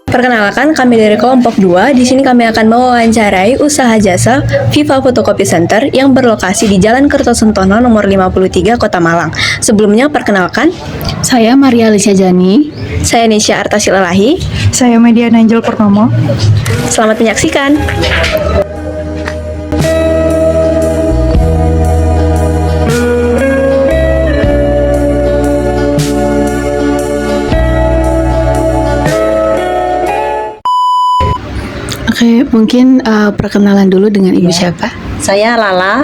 Perkenalkan, kami dari kelompok 2. Di sini kami akan mewawancarai usaha jasa Viva Photocopy Center yang berlokasi di Jalan Kertosentono nomor 53, Kota Malang. Sebelumnya, perkenalkan, Saya Maria Alicia Jani. saya Nisha Artasilalahi. Saya Mediana Angel Purnomo. Selamat menyaksikan. Oke, mungkin perkenalan dulu dengan Ibu siapa? Saya Lala.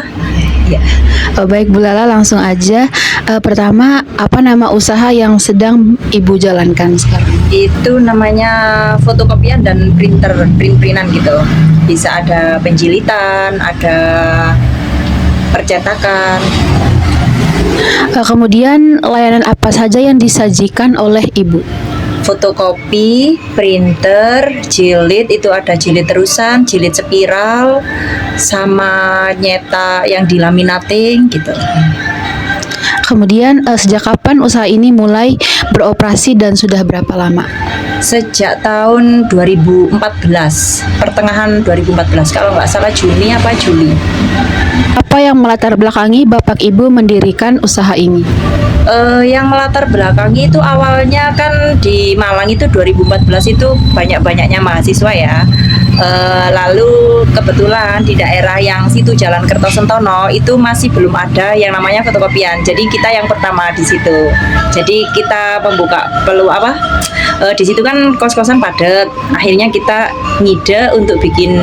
Baik Bu Lala, langsung aja. Pertama, apa nama usaha yang sedang Ibu jalankan sekarang? Itu namanya fotokopian dan print-printan gitu. Bisa ada penjilitan, ada percetakan. Kemudian layanan apa saja yang disajikan oleh Ibu? Fotokopi, printer, jilid, itu ada jilid terusan, jilid spiral, sama nyetak yang dilaminating gitu. Kemudian sejak kapan usaha ini mulai beroperasi dan sudah berapa lama? Sejak tahun 2014, pertengahan 2014, kalau nggak salah Juni apa Juli. Apa yang melatar belakangi Bapak Ibu mendirikan usaha ini? Yang melatar belakangi itu awalnya kan di Malang itu 2014 itu banyak-banyaknya mahasiswa ya. Lalu kebetulan di daerah yang situ Jalan Kertosentono itu masih belum ada yang namanya fotokopian. Jadi kita yang pertama di situ. Jadi kita membuka di situ kan kos-kosan padat. Akhirnya kita ngide untuk bikin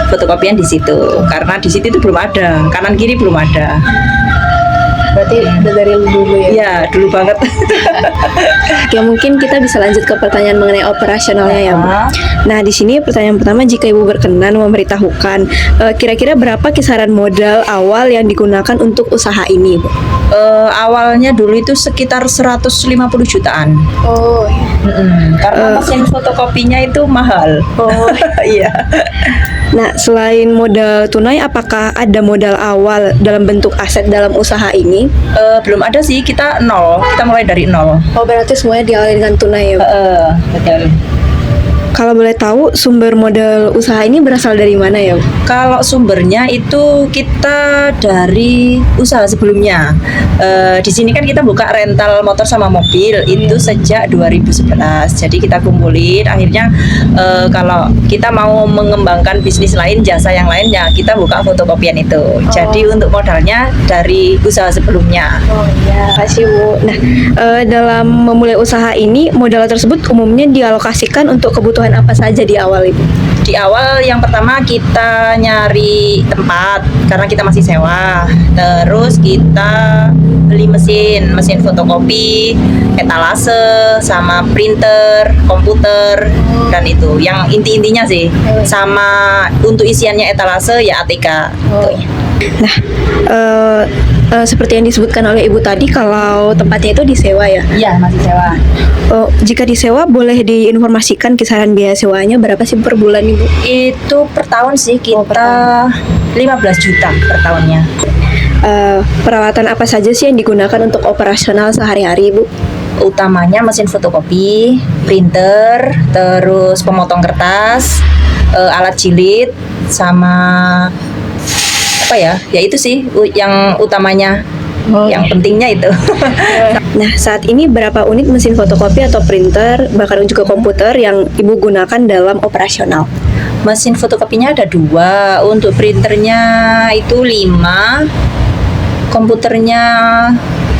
fotokopian di situ karena di situ itu belum ada, kanan kiri belum ada. Berarti dari dulu ya? Iya, dulu banget. Ya, mungkin kita bisa lanjut ke pertanyaan mengenai operasionalnya ya, Bu. Nah, di sini pertanyaan pertama, jika Ibu berkenan memberitahukan kira-kira berapa kisaran modal awal yang digunakan untuk usaha ini, Bu? Awalnya dulu itu sekitar 150 jutaan. Oh, Karena mesin fotokopinya itu mahal. oh. Iya. Nah, selain modal tunai, apakah ada modal awal dalam bentuk aset dalam usaha ini? Belum ada sih, kita nol. Kita mulai dari nol. Oh, berarti semuanya diawali dengan tunai ya, Bu? Betul. Kalau boleh tahu, sumber modal usaha ini berasal dari mana ya, Bu? Kalau sumbernya itu kita dari usaha sebelumnya. Di sini kan kita buka rental motor sama mobil itu sejak 2011. Jadi kita kumpulin. Akhirnya kalau kita mau mengembangkan bisnis lain, jasa yang lain ya kita buka fotokopian itu. Jadi untuk modalnya dari usaha sebelumnya. Oh iya, kasih Bu. Nah, dalam memulai usaha ini, modal tersebut umumnya dialokasikan untuk kebutuhan apa saja di awal, Ibu? Di awal yang pertama kita nyari tempat karena kita masih sewa. Terus kita beli mesin fotokopi, etalase, sama printer, komputer, dan itu yang inti-intinya sih. Sama untuk isiannya etalase ya ATK. Nah, seperti yang disebutkan oleh Ibu tadi, kalau tempatnya itu disewa ya? Iya, masih sewa. Jika disewa, boleh diinformasikan kisaran biaya sewanya berapa sih per bulan, Ibu? Itu per tahun sih kita 15 juta per tahunnya. Peralatan apa saja sih yang digunakan untuk operasional sehari-hari, Ibu? Utamanya mesin fotokopi, printer, terus pemotong kertas, alat jilid, sama apa ya? Ya itu sih yang utamanya. Yang pentingnya itu. Nah, saat ini berapa unit mesin fotokopi atau printer, bahkan juga komputer yang Ibu gunakan dalam operasional? Mesin fotokopinya ada 2, untuk printernya itu 5, komputernya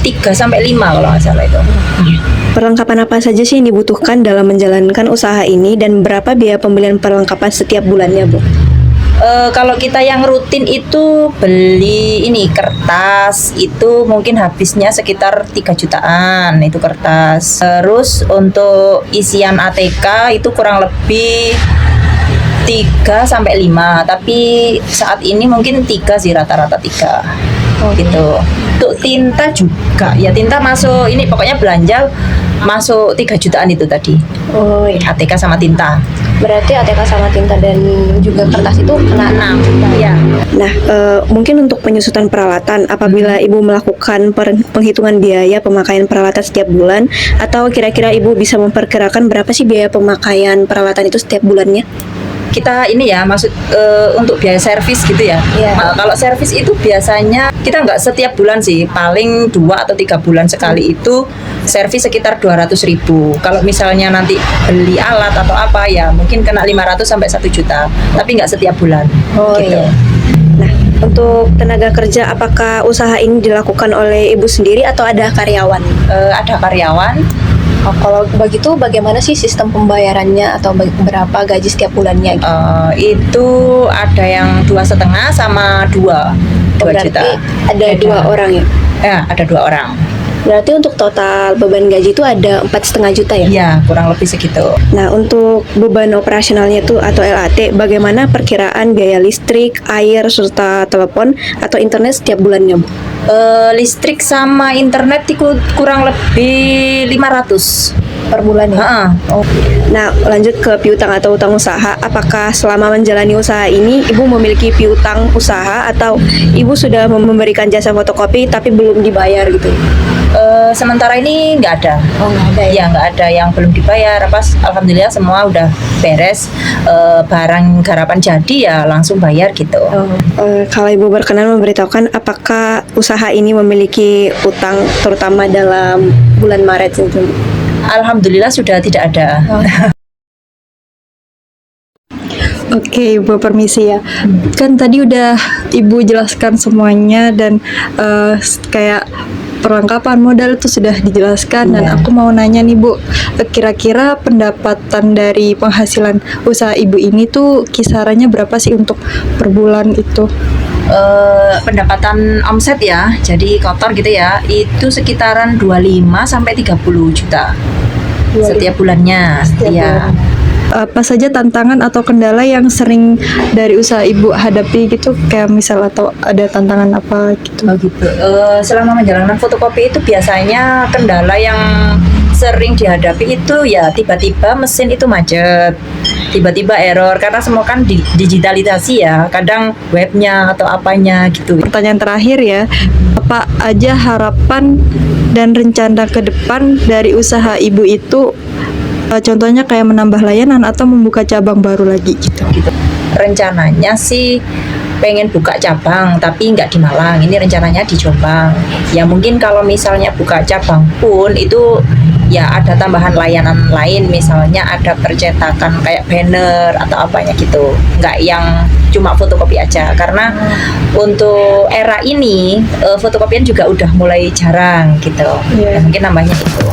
3-5 kalau nggak salah itu. Perlengkapan apa saja sih yang dibutuhkan dalam menjalankan usaha ini dan berapa biaya pembelian perlengkapan setiap bulannya, Bu? Kalau kita yang rutin itu beli ini kertas itu mungkin habisnya sekitar 3 jutaan itu kertas. Terus untuk isian ATK itu kurang lebih 3-5, tapi saat ini mungkin 3 sih, rata-rata 3. Gitu. Untuk tinta juga ya, tinta masuk ini pokoknya belanja masuk 3 jutaan itu tadi. Oh iya. ATK sama tinta. Berarti ATK sama tinta dan juga kertas itu kena 6 ya. Nah, mungkin untuk penyusutan peralatan, apabila Ibu melakukan penghitungan biaya pemakaian peralatan setiap bulan, atau kira-kira Ibu bisa memperkirakan berapa sih biaya pemakaian peralatan itu setiap bulannya? Kita ini ya maksud untuk biaya servis gitu ya. Iya. Kalau servis itu biasanya kita nggak setiap bulan sih, paling 2 atau 3 bulan sekali itu servis sekitar 200.000. Kalau misalnya nanti beli alat atau apa ya mungkin kena 500 sampai 1 juta, tapi nggak setiap bulan. Oh gitu. iya. Nah, untuk tenaga kerja, apakah usaha ini dilakukan oleh Ibu sendiri atau ada karyawan? Ada karyawan. Oh, kalau begitu bagaimana sih sistem pembayarannya atau berapa gaji setiap bulannya? Itu ada yang 2,5 sama 2 Berarti juta. ada 2 orang ya? Ya, ada 2 orang. Berarti untuk total beban gaji itu ada 4,5 juta ya? Iya, kurang lebih segitu. Nah, untuk beban operasionalnya itu atau LAT, bagaimana perkiraan biaya listrik, air, serta telepon atau internet setiap bulannya, Bu? Listrik sama internet itu kurang lebih 500 Per bulan ya? Heeh. Oh. Nah, lanjut ke piutang atau utang usaha. Apakah selama menjalani usaha ini Ibu memiliki piutang usaha atau Ibu sudah memberikan jasa fotokopi tapi belum dibayar gitu? Sementara ini nggak ada. Oh, nggak ada ya? Ya nggak ada yang belum dibayar. Alhamdulillah semua udah beres. Barang garapan jadi ya langsung bayar gitu. Kalau Ibu berkenan memberitahukan apakah usaha ini memiliki utang terutama dalam bulan Maret itu? Alhamdulillah sudah tidak ada. Oke, Ibu permisi ya. Kan tadi udah Ibu jelaskan semuanya dan kayak perlengkapan modal itu sudah dijelaskan dan aku mau nanya nih Bu, kira-kira pendapatan dari penghasilan usaha Ibu ini tuh kisarannya berapa sih untuk per bulan itu? Pendapatan omset ya, jadi kotor gitu ya, itu sekitaran 25 sampai 30 juta setiap bulannya. Iya. Apa saja tantangan atau kendala yang sering dari usaha Ibu hadapi gitu, kayak misal atau ada tantangan apa gitu? Oh gitu. Selama menjalankan fotokopi itu biasanya kendala yang sering dihadapi itu ya tiba-tiba mesin itu macet, tiba-tiba error karena semua kan digitalisasi ya, kadang webnya atau apanya gitu. Pertanyaan terakhir ya, apa aja harapan dan rencana ke depan dari usaha Ibu itu? Contohnya kayak menambah layanan atau membuka cabang baru lagi gitu. Rencananya sih pengen buka cabang tapi nggak di Malang, ini rencananya di Jombang. Ya mungkin kalau misalnya buka cabang pun itu ya ada tambahan layanan lain, misalnya ada percetakan kayak banner atau apanya gitu, nggak yang cuma fotokopi aja karena untuk era ini fotokopian juga udah mulai jarang gitu. Ya, mungkin nambahnya itu.